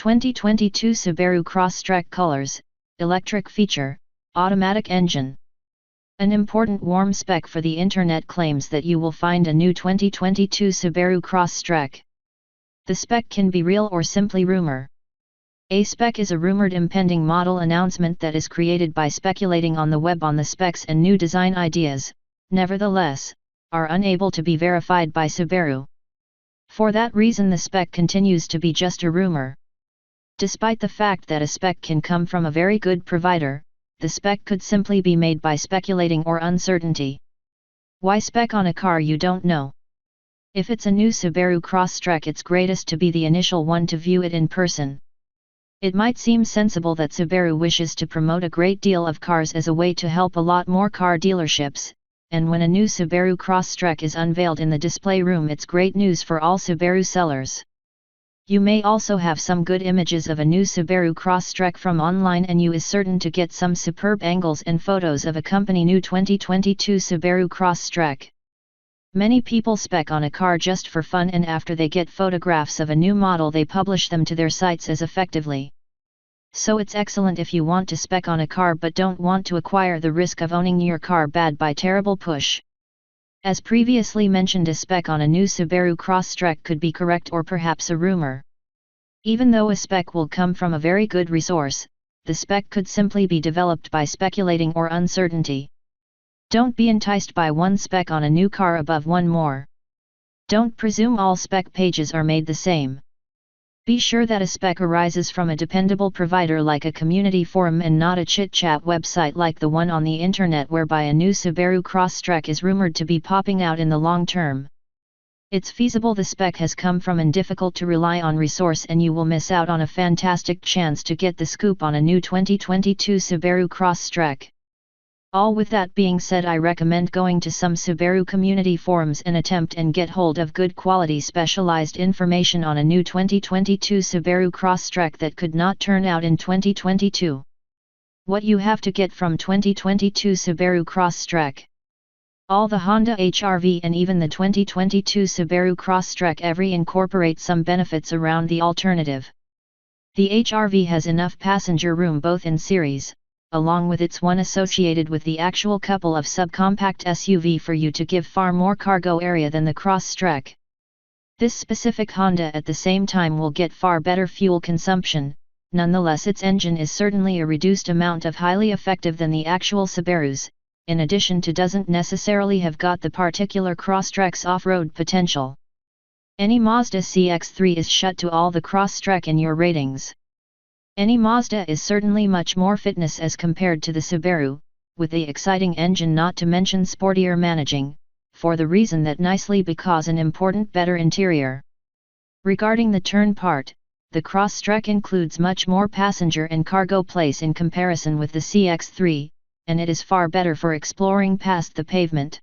2022 Subaru Crosstrek Colors, Electric Feature, Automatic Engine. An important warm spec for the internet claims that you will find a new 2022 Subaru Crosstrek. The spec can be real or simply rumor. A spec is a rumored impending model announcement that is created by speculating on the web on the specs and new design ideas, nevertheless, are unable to be verified by Subaru. For that reason the spec continues to be just a rumor. Despite the fact that a spec can come from a very good provider, the spec could simply be made by speculating or uncertainty. Why spec on a car you don't know? If it's a new Subaru Crosstrek, it's greatest to be the initial one to view it in person. It might seem sensible that Subaru wishes to promote a great deal of cars as a way to help a lot more car dealerships, and when a new Subaru Crosstrek is unveiled in the display room, it's great news for all Subaru sellers. You may also have some good images of a new Subaru Crosstrek from online, and you is certain to get some superb angles and photos of a company new 2022 Subaru Crosstrek. Many people spec on a car just for fun, and after they get photographs of a new model they publish them to their sites as effectively. So it's excellent if you want to spec on a car but don't want to acquire the risk of owning your car bad by terrible push. As previously mentioned, a spec on a new Subaru Crosstrek could be correct or perhaps a rumor. Even though a spec will come from a very good resource, the spec could simply be developed by speculating or uncertainty. Don't be enticed by one spec on a new car above one more. Don't presume all spec pages are made the same. Be sure that a spec arises from a dependable provider like a community forum and not a chit-chat website like the one on the internet whereby a new Subaru Crosstrek is rumored to be popping out in the long term. It's feasible the spec has come from a difficult to rely on resource and you will miss out on a fantastic chance to get the scoop on a new 2022 Subaru Crosstrek. All with that being said, I recommend going to some Subaru community forums and attempt and get hold of good quality specialized information on a new 2022 Subaru Crosstrek that could not turn out in 2022. What you have to get from 2022 Subaru Crosstrek. All the Honda HR-V and even the 2022 Subaru Crosstrek every incorporate some benefits around the alternative. The HR-V has enough passenger room both in series, along with its one associated with the actual couple of subcompact SUV for you to give far more cargo area than the Crosstrek. This specific Honda at the same time will get far better fuel consumption, nonetheless its engine is certainly a reduced amount of highly effective than the actual Subarus, in addition to doesn't necessarily have got the particular Crosstrek's off-road potential. Any Mazda CX-3 is shut to all the Crosstrek in your ratings. Any Mazda is certainly much more fitness as compared to the Subaru, with the exciting engine not to mention sportier managing, for the reason that nicely because an important better interior. Regarding the turn part, the Crosstrek includes much more passenger and cargo place in comparison with the CX-3, and it is far better for exploring past the pavement.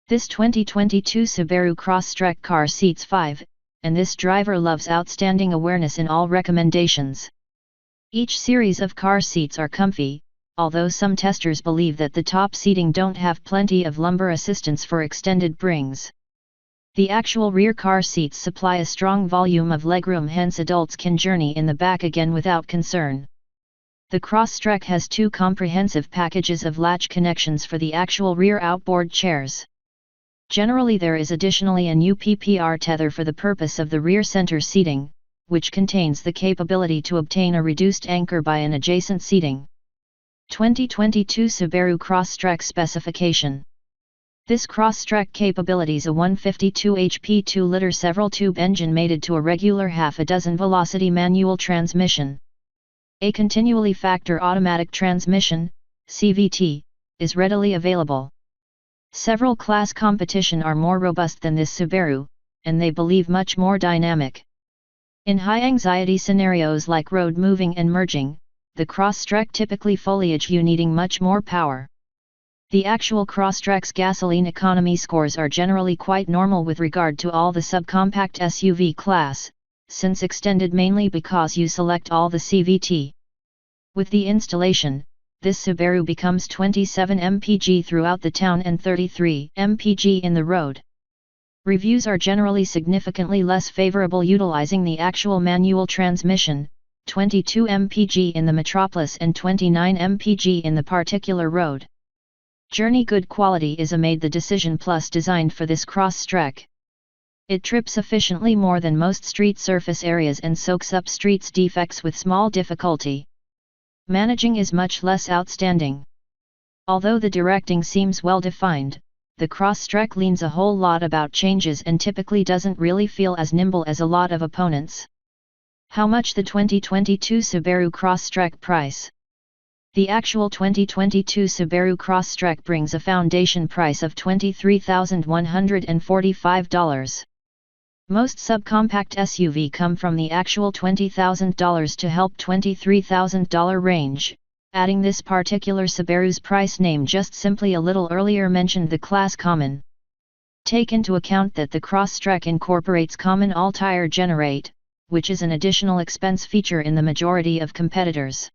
This 2022 Subaru Crosstrek car seats 5, and this driver loves outstanding awareness in all recommendations. Each series of car seats are comfy, although some testers believe that the top seating don't have plenty of lumbar assistance for extended brings. The actual rear car seats supply a strong volume of legroom, hence adults can journey in the back again without concern. The Crosstrek has two comprehensive packages of latch connections for the actual rear outboard chairs. Generally there is additionally an UPPR tether for the purpose of the rear center seating, which contains the capability to obtain a reduced anchor by an adjacent seating. 2022 Subaru Crosstrek specification. This Crosstrek capabilities a 152 HP 2-liter several-tube engine mated to a regular half-a-dozen velocity manual transmission. A continually factor automatic transmission, CVT, is readily available. Several class competition are more robust than this Subaru, and they believe much more dynamic. In high-anxiety scenarios like road moving and merging, the Crosstrek typically foliage you needing much more power. The actual Crosstrek's gasoline economy scores are generally quite normal with regard to all the subcompact SUV class, since extended mainly because you select all the CVT. With the installation, this Subaru becomes 27 mpg throughout the town and 33 mpg in the road. Reviews are generally significantly less favorable utilizing the actual manual transmission, 22 mpg in the metropolis and 29 mpg in the particular road. Journey good quality is a made the decision plus designed for this Crosstrek. It trips efficiently more than most street surface areas and soaks up streets defects with small difficulty. Managing is much less outstanding. Although the directing seems well defined, the Crosstrek leans a whole lot about changes and typically doesn't really feel as nimble as a lot of opponents. How much the 2022 Subaru Crosstrek price? The actual 2022 Subaru Crosstrek brings a foundation price of $23,145. Most subcompact SUV come from the actual $20,000 to help $23,000 range. Adding this particular Subaru's price name just simply a little earlier mentioned the class common. Take into account that the Crosstrek incorporates common all-tire generate, which is an additional expense feature in the majority of competitors.